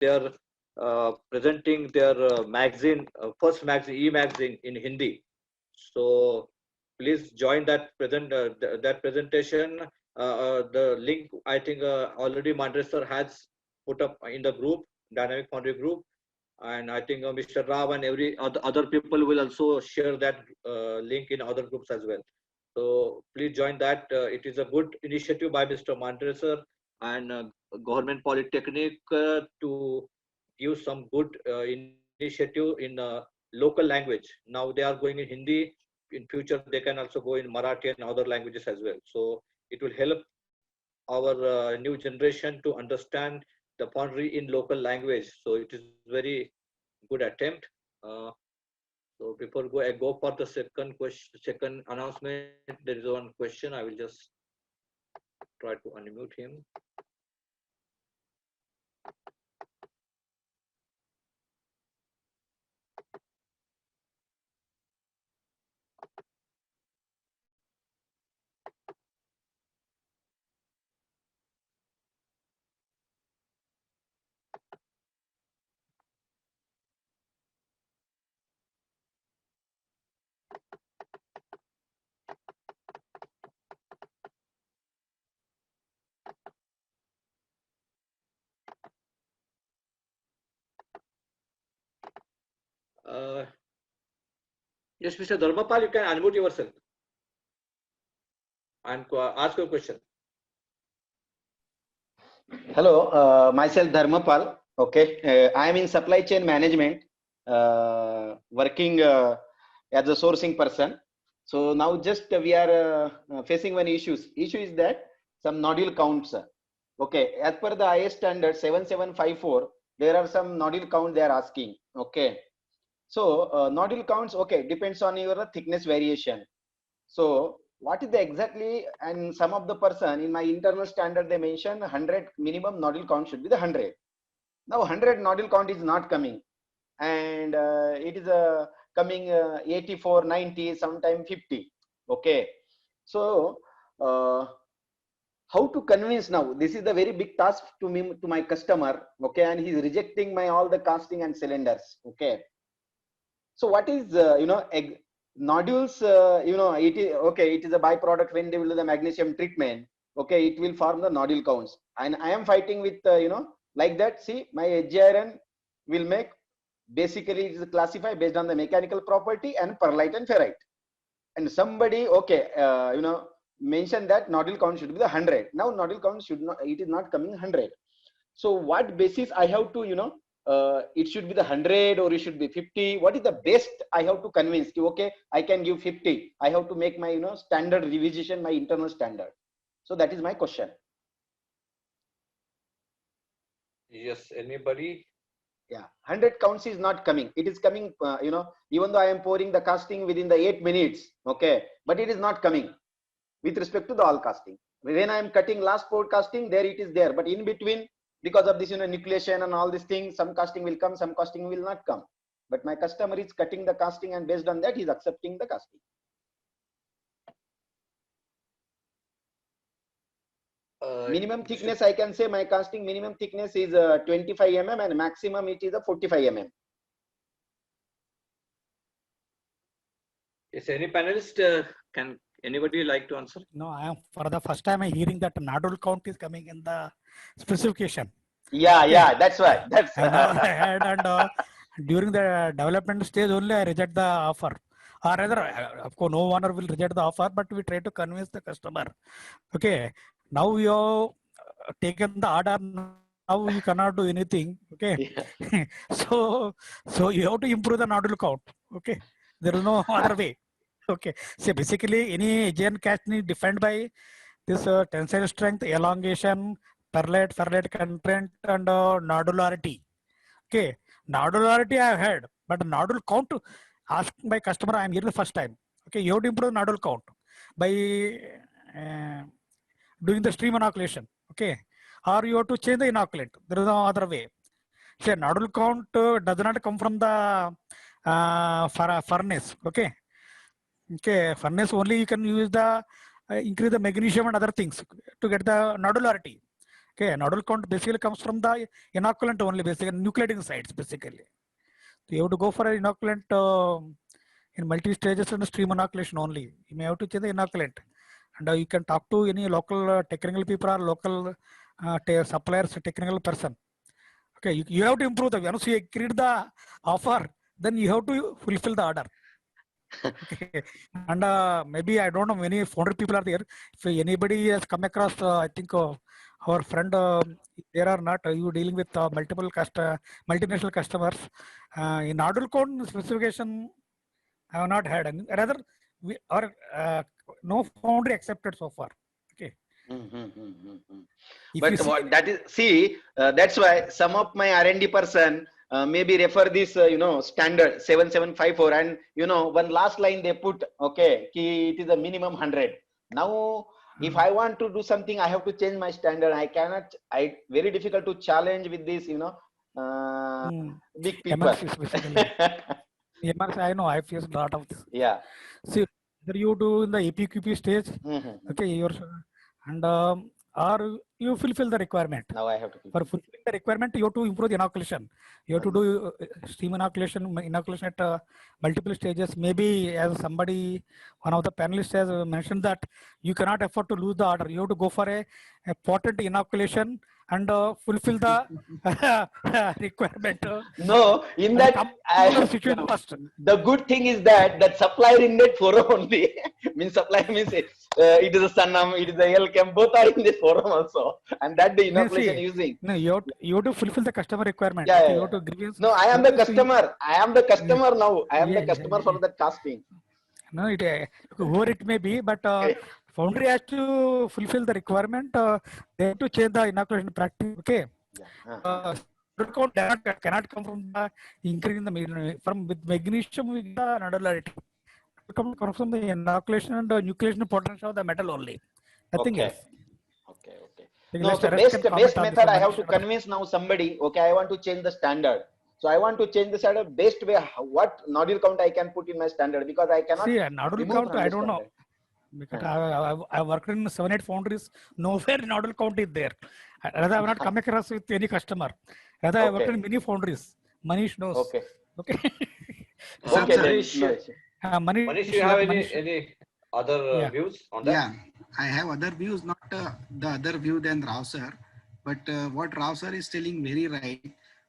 they are presenting their magazine, first magazine, e-magazine in Hindi. So please join that that presentation. The link I think already Mandresar has put up in the group, Dynamic Foundry group, and I think Mr. Rao and every other people will also share that link in other groups as well. So please join that. It is a good initiative by Mr. Mandresar and Government Polytechnic to give some good initiative in local language. Now they are going in Hindi. In future, they can also go in Marathi and other languages as well. So it will help our new generation to understand the foundry in local language. So it is very good attempt. So before I go for the second question, second announcement, there is one question. I will just try to unmute him. Uh, yes, Mr. Dharmapal, you can unmute yourself and ask your question. Hello, myself Dharmapal. Okay, I am in supply chain management, working as a sourcing person. So now just we are facing one issue. Issue is that some nodule counts. Okay, as per the IS standard 7754, there are some nodule count they are asking. Okay, so nodule counts. Okay, depends on your thickness variation. So what is the exactly, and some of the person in my internal standard they mention 100 minimum nodule count should be the 100. Now 100 nodule count is not coming, and it is coming 84, 90, sometime 50. Okay, so how to convince now? This is the very big task to me, to my customer. Okay, and he's rejecting my all the casting and cylinders. Okay, so what is nodules? It is okay. It is a byproduct when they will do the magnesium treatment. Okay, it will form the nodule counts, and I am fighting with like that. See, my edge iron will make, basically it is classified based on the mechanical property and perlite and ferrite. And somebody mentioned that nodule count should be the 100. Now nodule count should not. It is not coming 100. So what basis I have to it should be the 100 or it should be 50? What is the best I have to convince? Okay, I can give 50. I have to make my standard revision, my internal standard. So that is my question. Yes, anybody? Yeah, 100 counts is not coming. It is coming, even though I am pouring the casting within the 8 minutes. Okay, but it is not coming with respect to the all casting. When I am cutting last pour casting, there it is there, but in between, because of this innoculation and all these things, some casting will come, some casting will not come. But my customer is cutting the casting, and based on that he is accepting the casting. Minimum thickness, I can say my casting minimum thickness is 25 mm and maximum it is a 45 mm. Is any panelist can anybody like to answer? No, I am for the first time I'm hearing that nodule count is coming in the specification. Yeah, okay. Yeah, that's why. That's I never had, and during the development stage only I reject the offer. Or rather, of course, no one will reject the offer, but we try to convince the customer. Okay, now we have taken the order. Now we cannot do anything. Okay, yeah. so you have to improve the nodule count. Okay, there is no other way. Okay, so basically any AGN casting is defined by this tensile strength, elongation, ferrite content, and nodularity. Okay, nodularity I have had, but nodule count, ask my customer, I am here the first time. Okay, you have to improve nodule count by doing the stream inoculation. Okay, or you have to change the inoculant. There is no other way. So nodule count does not come from the furnace. Okay. Okay, furnace only you can use the increase the magnesium and other things to get the nodularity. Okay, nodal count basically comes from the inoculant only, basically nucleating sites basically. So you have to go for an inoculant in multi-stages and stream inoculation only. You may have to change the inoculant, and you can talk to any local technical people or local suppliers, technical person. Okay, you have to improve the. Once you create the offer, then you have to fulfill the order. Okay, and maybe I don't know many founder people are there. If anybody has come across, I think our friend, there are not. You dealing with multiple multinational customers. In nodal count specification, I have not had any. Rather, we are no foundry accepted so far. Okay. If you But see, what that is, see, that's why some of my R&D person maybe refer this, standard 7754, and one last line they put, okay, ki it is a minimum 100. Now, if I want to do something, I have to change my standard. I cannot. Very difficult to challenge with this, big people. MNCs basically. MNC, I know I faced a lot of this. Yeah. See, whether you do in the APQP stage, okay, and or you fulfill the requirement. Now I have to For fulfilling the requirement, you have to improve the inoculation. You have to do steam inoculation at multiple stages. Maybe as somebody, one of the panelists has mentioned that you cannot afford to lose the order. You have to go for a potent inoculation and fulfill the requirement. No, in that the good thing is that supplier in that forum only means supplier means it is a Sanam, it is a Elchem, both are in this forum also, and that the inoculation using. No, you have to fulfill the customer requirement. Yeah, okay, yeah, you have to grievance. No, I am the customer. I am the customer now. I am the customer for that casting. No, whoever it may be, but foundry has to fulfill the requirement. They have to change the inoculation practice. Okay. Count cannot come from the increase in the from with magnesium we get the nodulariety. Comes from the inoculation and nucleation potential of the metal only. Nothing else. Okay. No, so best method I have to convince now somebody. Okay, I want to change the standard. So I want to change the standard. Best way, what nodule count I can put in my standard, because I cannot. See, nodule count I don't know. Because I worked in 7-8 foundries. Nowhere nodule count is there. Rather, I have not come across with any customer. Rather, I worked in many foundries. Manish knows. Okay. Manish, you have any other views on that? Yeah, I have other views, not the other view than Rao sir, but what Rao sir is telling very right.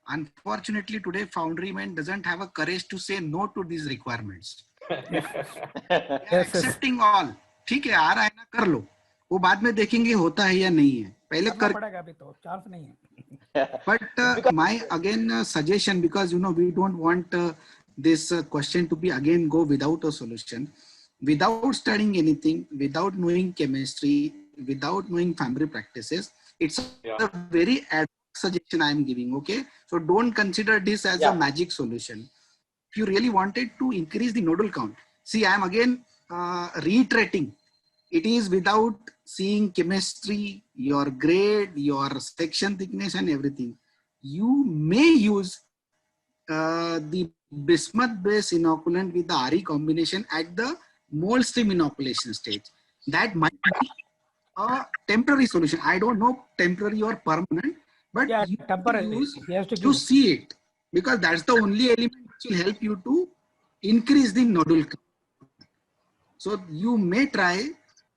Unfortunately, today foundry man doesn't have a courage to say no to these requirements. Accepting all. ठीक है, आ रहा है ना, कर लो. वो बाद में देखेंगे होता है या नहीं है. पहले कर. चांस नहीं है. But my again suggestion, because we don't want this question to be again go without a solution. Without studying anything, without knowing chemistry, without knowing foundry practices, it's a very ad hoc suggestion I am giving. Okay, so don't consider this as a magic solution. If you really wanted to increase the nodal count, see, I am again reiterating. It is without seeing chemistry, your grade, your section thickness, and everything. You may use the bismuth-based inoculant with the RE combination at the mold stream inoculation stage. That might be a temporary solution. I don't know temporary or permanent, but you temporary use to see it, because that's the only element which will help you to increase the nodule count. So you may try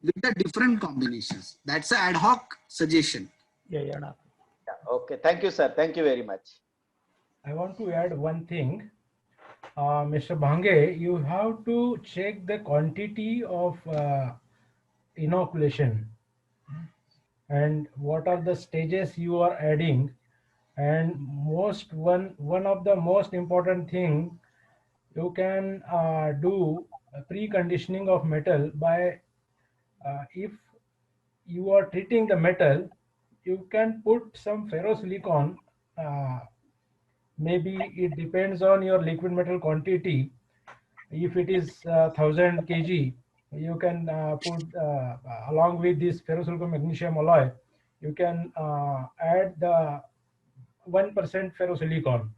with the different combinations. That's an ad hoc suggestion. Okay, thank you, sir. Thank you very much. I want to add one thing. Mr. Bhange, you have to check the quantity of inoculation and what are the stages you are adding, and one of the most important thing, you can do a preconditioning of metal by if you are treating the metal, you can put some ferrosilicon. Maybe it depends on your liquid metal quantity. If it is 1000 kg, you can put along with this ferrosilicon magnesium alloy, you can add the 1% ferrosilicon,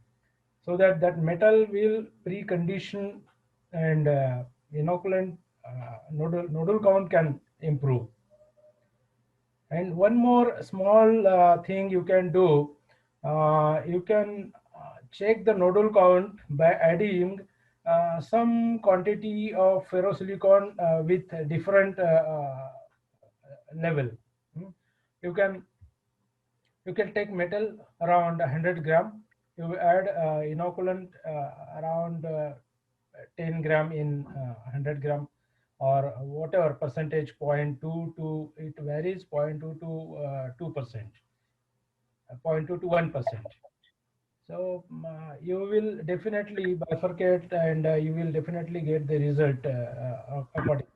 so that metal will precondition and inoculant nodal count can improve. And one more small thing you can do, you can check the nodule count by adding some quantity of ferrosilicon with different level. Hmm. You can take metal around 100 gram. You add inoculant around 10 gram in 100 gram, or whatever percentage, 0.2 to, it varies, 0.2 to 2%, 0.2 to 1%. So you will definitely bifurcate, and you will definitely get the result according.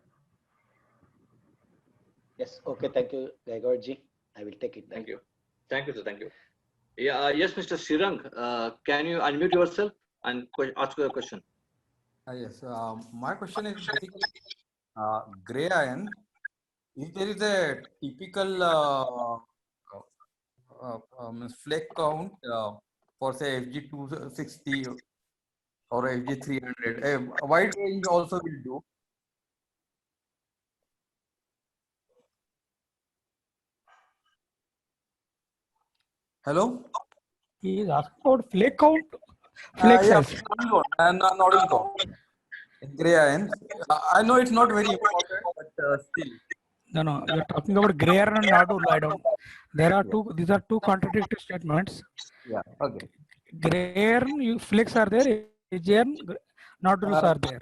Yes. Okay. Thank you, Gaigorji. I will take it then. Thank you. Thank you, sir. Thank you. Yeah, yes, Mr. Shirang, can you unmute yourself and ask your question? Yes, my question is basically gray iron. If there is a typical flake count for say FG260 or FG300, a wide range also will do. Hello? He is asking about flake count, flake Yeah, size. nodule count and nodule count in gray iron. I know it's not very important, but still. No, you're talking about gray iron and nodule. I don't. There are two. These are two contradictory statements. Yeah. Okay. Gray iron, flakes are there. AGN, nodules are there.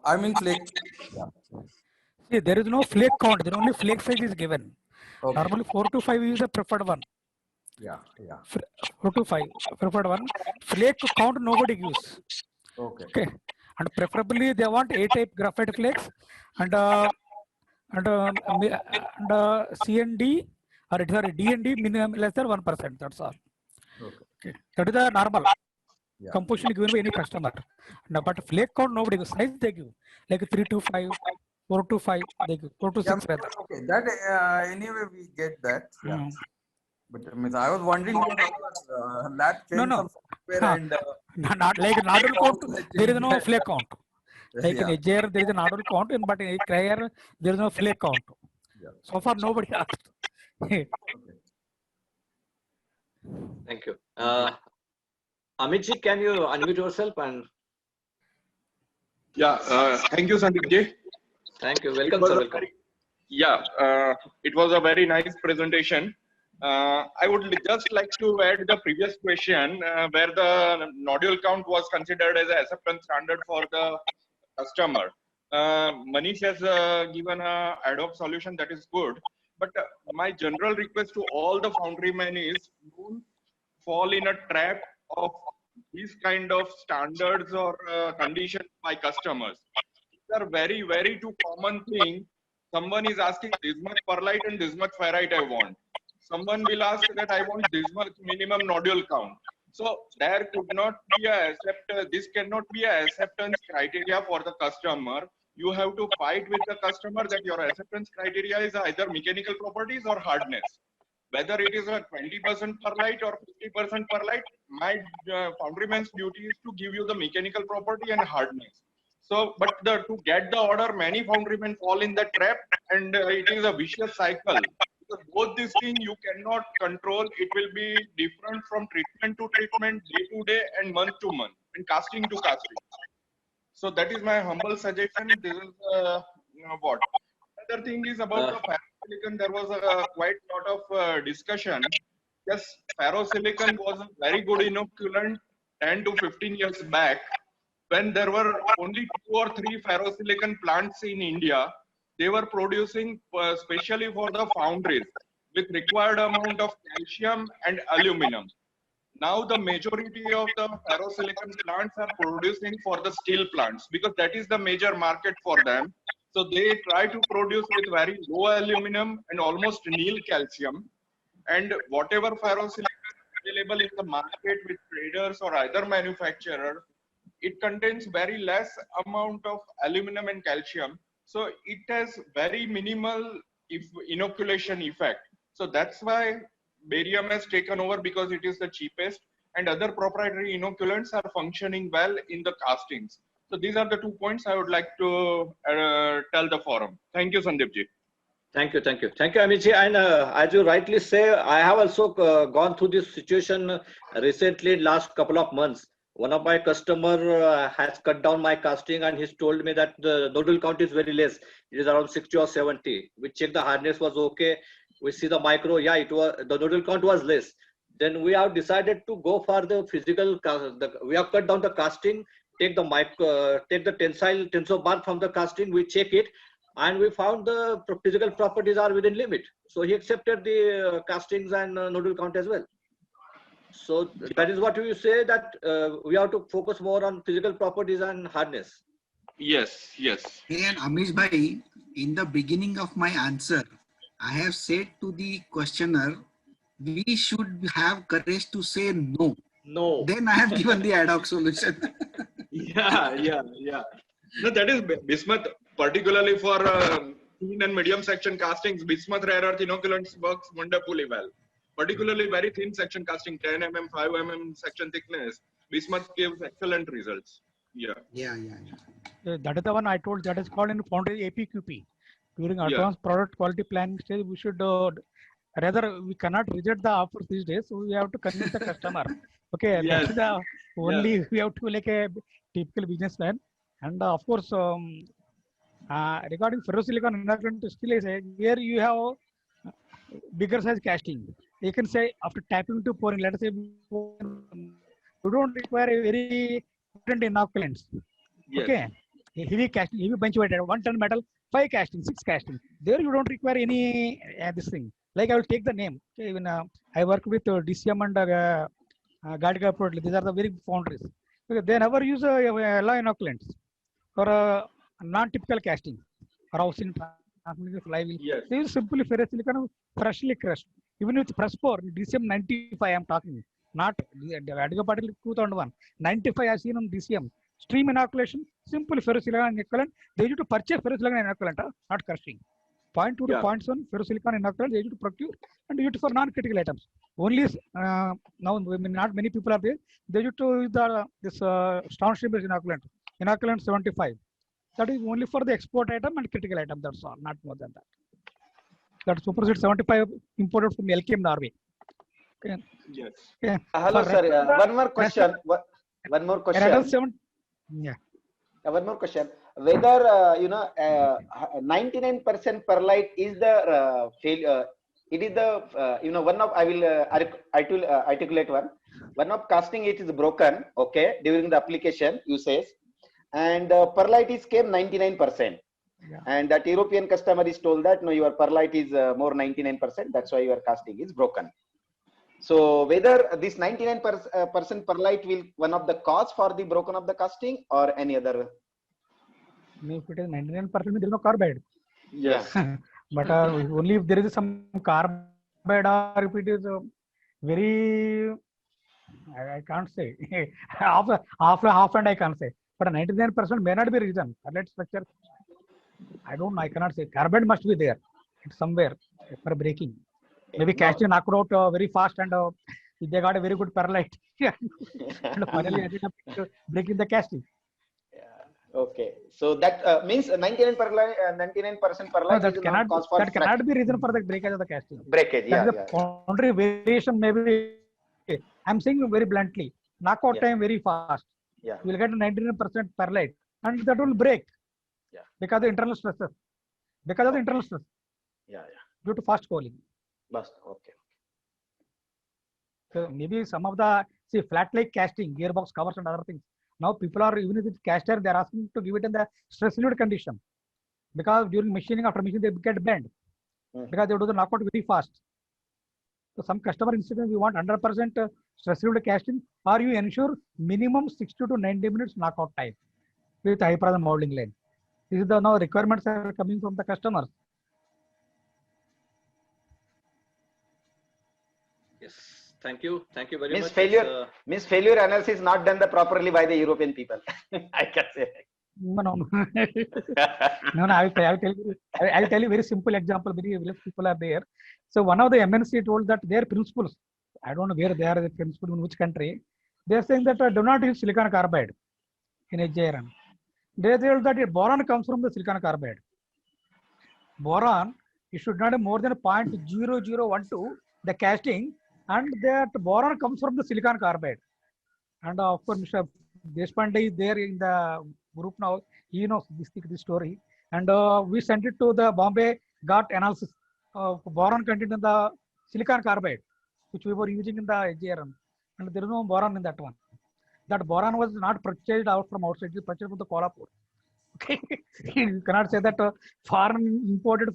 I mean flake. Yeah. See, there is no flake count. There only flake size is given. Okay. Normally 4 to 5 is the preferred one. Yeah. 4 to 5 preferred one. Flake count nobody gives. Okay. Okay. And preferably they want A-type graphite flakes and C and D, or sorry, D and D minimum less than 1%. That's all. Okay. That is the normal composition given by any customer. Now, but flake count nobody gives. Size they give like 3 to 5, 4 to 5, they give 4 to 6 rather. Okay, that anyway we get that. Yeah. But I was wondering that No. software and not like nodule count. There is no flake count. Like in AJR, there is a nodule count, but in Krayer, there is no flake count. So far, nobody asked. Thank you. Amitji, can you unmute yourself and? Yeah, thank you, Sandeep ji. Thank you. Welcome, sir. Welcome. It was a very nice presentation. I would just like to add the previous question where the nodule count was considered as a acceptance standard for the customer. Manish has given a ad hoc solution that is good, but my general request to all the foundrymen is don't fall in a trap of these kind of standards or conditions by customers. These are very, very two common thing. Someone is asking this much perlite and this much ferrite I want. Someone will ask that I want this much minimum nodule count. So there could not be this cannot be a acceptance criteria for the customer. You have to fight with the customer that your acceptance criteria is either mechanical properties or hardness. Whether it is a 20% perlite or 50% perlite, my foundryman's duty is to give you the mechanical property and hardness. So, but to get the order, many foundrymen fall in that trap, and it is a vicious cycle. Because both these things you cannot control. It will be different from treatment to treatment, day to day, and month to month, and casting to casting. So that is my humble suggestion. This is what. Another thing is about the ferrosilicon. There was a quite lot of discussion. Yes, ferrosilicon was a very good inoculant 10 to 15 years back, when there were only 2 or 3 ferrosilicon plants in India. They were producing specially for the foundries with required amount of calcium and aluminum. Now the majority of the ferrosilicon plants are producing for the steel plants because that is the major market for them. So they try to produce with very low aluminum and almost nil calcium. And whatever ferrosilicon available in the market with traders or other manufacturers, it contains very less amount of aluminum and calcium. So it has very minimal inoculation effect. So that's why barium has taken over, because it is the cheapest, and other proprietary inoculants are functioning well in the castings. So these are the 2 points I would like to tell the forum. Thank you, Sandeep ji. Thank you, Amitji. And as you rightly say, I have also gone through this situation recently, last couple of months. One of my customer has cut down my casting, and he's told me that the nodal count is very less. It is around 60 or 70. We checked the harness was okay. We see the micro, yeah, it was the nodal count was less. Then we have decided to go for the physical. We have cut down the casting, take the tensile bar from the casting. We check it, and we found the physical properties are within limit. So he accepted the castings and nodal count as well. So that is what you say, that we have to focus more on physical properties and hardness. Yes, yes. And Amish Bhai, in the beginning of my answer, I have said to the questioner, we should have courage to say no. No. Then I have given the ad hoc solution. Yeah. No, that is bismuth, particularly for thin and medium section castings. Bismuth rare earth inoculants works wonderfully well. Particularly very thin section casting, 10 mm, 5 mm section thickness. Bismuth gives excellent results. Yeah. That is the one I told, that is called in foundry APQP. During advanced product quality planning stage, we should rather, we cannot reject the offers these days, so we have to convince the customer. Okay, Yes. that is the only we have to like a typical businessman. And of course, regarding ferrosilicon inoculant, still is where you have bigger size casting. You can say after tapping to pouring, let us say, you don't require a very potent inoculants. Yes. Okay, a heavy casting, heavy bench weight, 1 ton metal, 5 casting, 6 casting. There you don't require any this thing. Like I will take the name. Okay, even I work with DCM and Gadiga Product. These are the very foundries. Okay, they never use alloy inoculants for a non-typical casting or housing transmission flywheel. Yes. They use simply ferrosilicon freshly crushed. Even with press pour, DCM 95 I am talking, not Gadiga Product 2001. 95 I seen on DCM. Stream inoculation, simple ferrosilicon inoculant. They need to purchase ferrosilicon inoculant, not crushing. 0.2 to 0.7 ferrosilicon inoculant they need to procure and use it for non-critical items. Only now not many people are there. They need to use this downstream inoculant. Inoculant 75. That is only for the export item and critical item. That's all, not more than that. That supersede 75 imported from LKM Norway. Okay. Yes. Okay. Hello, sir. One more question. One more question. Yeah. One more question. Whether 99% perlite is the failure. It is the one of I will articulate one. One of casting it is broken. Okay, during the application uses, and perlite is came 99%. Yeah. And that European customer is told that no, your perlite is more 99%. That's why your casting is broken. So whether this 99% perlite will one of the cause for the broken of the casting or any other? If it is 99%, there is no carbide. Yes. But only if there is some carbide or if it is very, I can't say. half and I can't say. But 99% may not be reason. Perlite structure, I don't know. I cannot say. Carbide must be there. It's somewhere for breaking. Maybe casting knocked out very fast and they got a very good perlite. And finally ended up breaking the casting. Yeah. Okay. So that means 99% perlite is not cause for that cannot be reason for the breakage of the casting. Breakage, yeah. The boundary variation maybe. I'm saying very bluntly. Knockout time very fast. Yeah. You will get 99% perlite and that will break. Yeah. Because of the internal stresses. Because of the internal stress. Yeah. Due to fast cooling. Okay. So maybe some of the flat like casting, gearbox covers and other things. Now people are, even if it's caster, they are asking to give it in the stress fluid condition. Because during machining, after machining, they get bent. Because they do the knockout very fast. So some customer instance, we want 100% stress fluid casting, or you ensure minimum 60 to 90 minutes knockout time with high pressure molding line. This is the now requirements are coming from the customers. Yes, thank you very much. Means failure analysis not done properly by the European people. I can say. No. I will tell you very simple example. Very less people are there. So one of the MNC told that their principles, I don't know where they are, the principle in which country. They are saying that do not use silicon carbide in HJRN. they told that boron comes from the silicon carbide. Boron, it should not have more than 0.0012 the casting, and that boron comes from the silicon carbide. And of course, Mr. Deshpande is there in the group now. He knows this story. And we sent it to the Bombay, got analysis of boron content in the silicon carbide, which we were using in the AGRM. And there is no boron in that one. That boron was not purchased out from outside, it is purchased from the Kolhapur. Okay, you cannot say that foreign imported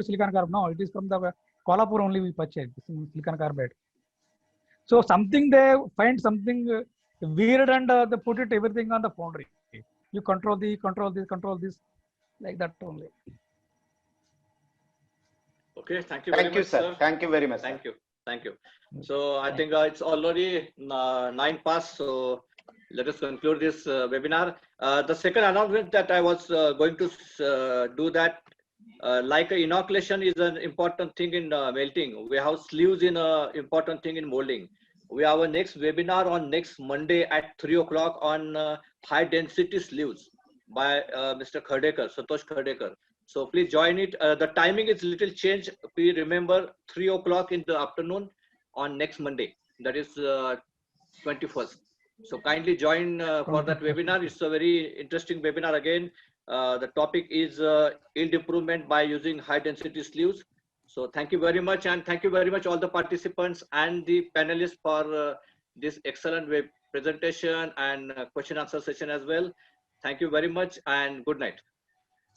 silicon carbide. No, it is from the Kolhapur only we purchased silicon carbide. So something they find something weird and they put it everything on the foundry. You control this, like that only. Okay, thank you very much, sir. Thank you very much. Thank you. Thank you. So I think it's already 9 past. So let us conclude this webinar. The second announcement that I was going to do that, like inoculation is an important thing in melting. We have sleeves in important thing in molding. We have a next webinar on next Monday at 3 o'clock on high density sleeves by Mr. Khardekar, Satosh Khardekar. So please join it. The timing is little changed. Please remember 3 o'clock in the afternoon on next Monday. That is 21st. So kindly join for that webinar. It's a very interesting webinar again. The topic is yield improvement by using high density sleeves. So thank you very much, and thank you very much all the participants and the panelists for this excellent web presentation and question answer session as well. Thank you very much and good night.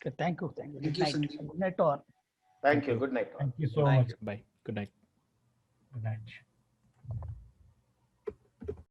Okay, thank you. Thank Good you, night. Sandeep. Good night to all. Thank you. Good night. Thank you so Thank much. you. Bye. Good night. Good night.